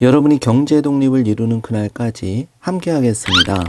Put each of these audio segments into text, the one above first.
여러분이 경제 독립을 이루는 그날까지 함께 하겠습니다.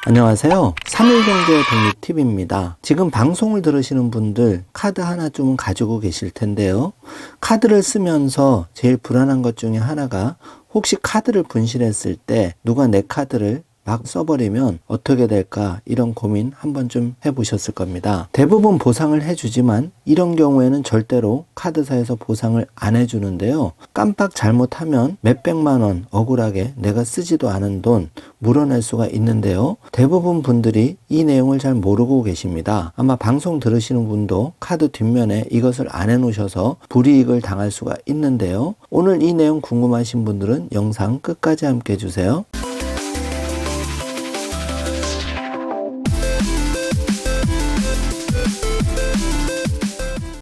안녕하세요. 3일 경제 독립 팁입니다. 지금 방송을 들으시는 분들 카드 하나쯤은 가지고 계실 텐데요. 카드를 쓰면서 제일 불안한 것 중에 하나가 혹시 카드를 분실했을 때 누가 내 카드를 막 써버리면 어떻게 될까, 이런 고민 한 번쯤 해보셨을 겁니다. 대부분 보상을 해주지만 이런 경우에는 절대로 카드사에서 보상을 안 해주는데요. 깜빡 잘못하면 몇백만 원 억울하게 내가 쓰지도 않은 돈 물어낼 수가 있는데요. 대부분 분들이 이 내용을 잘 모르고 계십니다. 아마 방송 들으시는 분도 카드 뒷면에 이것을 안 해놓으셔서 불이익을 당할 수가 있는데요. 오늘 이 내용 궁금하신 분들은 영상 끝까지 함께 해주세요.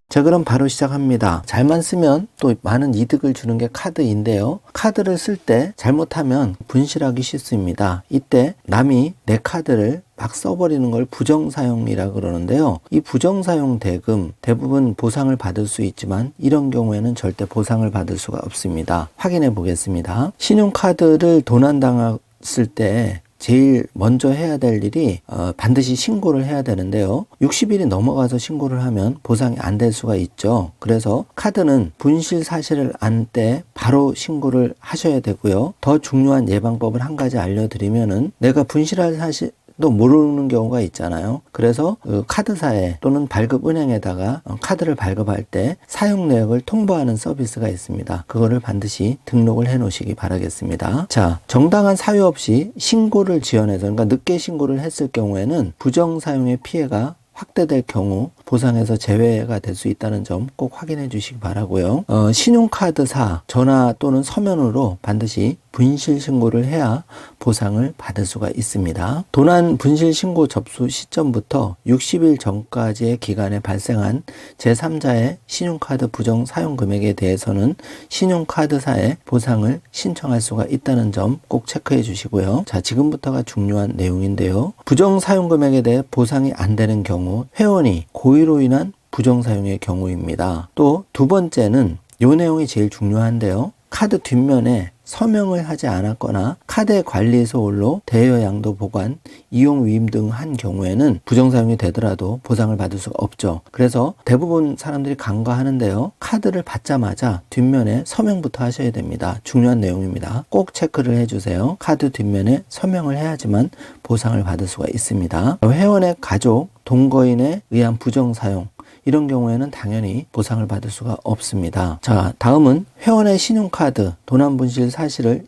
자, 그럼 바로 시작합니다. 잘만 쓰면 또 많은 이득을 주는 게 카드인데요. 카드를 쓸 때 잘못하면 분실하기 쉽습니다. 이때 남이 내 카드를 막 써버리는 걸 부정사용이라 그러는데요. 이 부정사용 대금 대부분 보상을 받을 수 있지만 이런 경우에는 절대 보상을 받을 수가 없습니다. 확인해 보겠습니다. 신용카드를 도난당했을 때 제일 먼저 해야 될 일이 반드시 신고를 해야 되는데요. 60일이 넘어가서 신고를 하면 보상이 안 될 수가 있죠. 그래서 카드는 분실 사실을 안 때 바로 신고를 하셔야 되고요. 더 중요한 예방법을 한 가지 알려드리면은, 내가 분실할 사실 또 모르는 경우가 있잖아요. 그래서 카드사에 또는 발급은행에다가 카드를 발급할 때 사용 내역을 통보하는 서비스가 있습니다. 그거를 반드시 등록을 해 놓으시기 바라겠습니다. 자, 정당한 사유 없이 신고를 지연해서, 그러니까 늦게 신고를 했을 경우에는 부정 사용의 피해가 확대될 경우 보상에서 제외가 될 수 있다는 점 꼭 확인해 주시기 바라고요. 신용카드사 전화 또는 서면으로 반드시 분실 신고를 해야 보상을 받을 수가 있습니다. 도난 분실 신고 접수 시점부터 60일 전까지의 기간에 발생한 제3자의 신용카드 부정 사용 금액에 대해서는 신용카드사에 보상을 신청할 수가 있다는 점 꼭 체크해 주시고요. 자, 지금부터가 중요한 내용인데요. 부정 사용 금액에 대해 보상이 안 되는 경우, 회원이 고의로 인한 부정 사용의 경우입니다. 또 두 번째는 이 내용이 제일 중요한데요. 카드 뒷면에 서명을 하지 않았거나 카드의 관리소홀로 대여 양도 보관, 이용 위임 등 한 경우에는 부정사용이 되더라도 보상을 받을 수가 없죠. 그래서 대부분 사람들이 간과하는데요. 카드를 받자마자 뒷면에 서명부터 하셔야 됩니다. 중요한 내용입니다. 꼭 체크를 해주세요. 카드 뒷면에 서명을 해야지만 보상을 받을 수가 있습니다. 회원의 가족, 동거인에 의한 부정사용, 이런 경우에는 당연히 보상을 받을 수가 없습니다. 자, 다음은 회원의 신용카드 도난 분실 사실을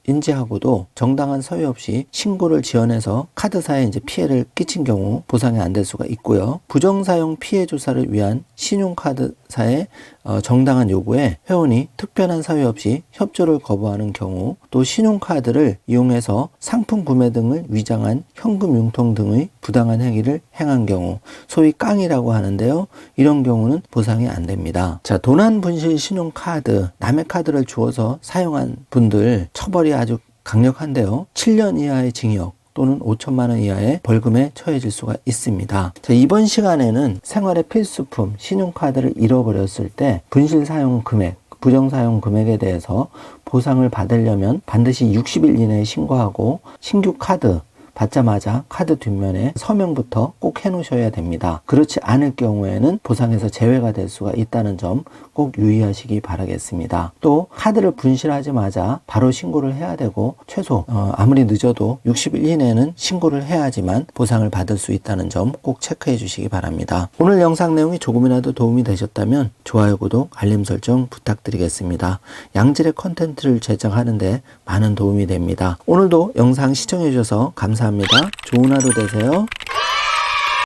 인지하고도 정당한 서유 없이 신고를 지연해서 카드사에 피해를 끼친 경우 보상이 안 될 수가 있고요. 부정사용 피해 조사를 위한 신용카드사의 정당한 요구에 회원이 특별한 사유 없이 협조를 거부하는 경우, 또 신용카드를 이용해서 상품 구매 등을 위장한 현금 융통 등의 부당한 행위를 행한 경우, 소위 깡이라고 하는데요. 이런 경우는 보상이 안 됩니다. 자, 도난 분실 신용카드, 남의 카드를 주어서 사용한 분들 처벌이 아주 강력한데요. 7년 이하의 징역 또는 5천만 원 이하의 벌금에 처해질 수가 있습니다. 자, 이번 시간에는 생활의 필수품 신용카드를 잃어버렸을 때 분실 사용 금액, 부정 사용 금액에 대해서 보상을 받으려면 반드시 60일 이내에 신고하고, 신규 카드 받자마자 카드 뒷면에 서명부터 꼭 해놓으셔야 됩니다. 그렇지 않을 경우에는 보상에서 제외가 될 수가 있다는 점 꼭 유의하시기 바라겠습니다. 또 카드를 분실하자마자 바로 신고를 해야 되고, 최소 아무리 늦어도 60일 이내에는 신고를 해야지만 보상을 받을 수 있다는 점 꼭 체크해 주시기 바랍니다. 오늘 영상 내용이 조금이라도 도움이 되셨다면 좋아요, 구독, 알림 설정 부탁드리겠습니다. 양질의 컨텐츠를 제작하는데 많은 도움이 됩니다. 오늘도 영상 시청해 주셔서 감사합니다. 좋은 하루 되세요.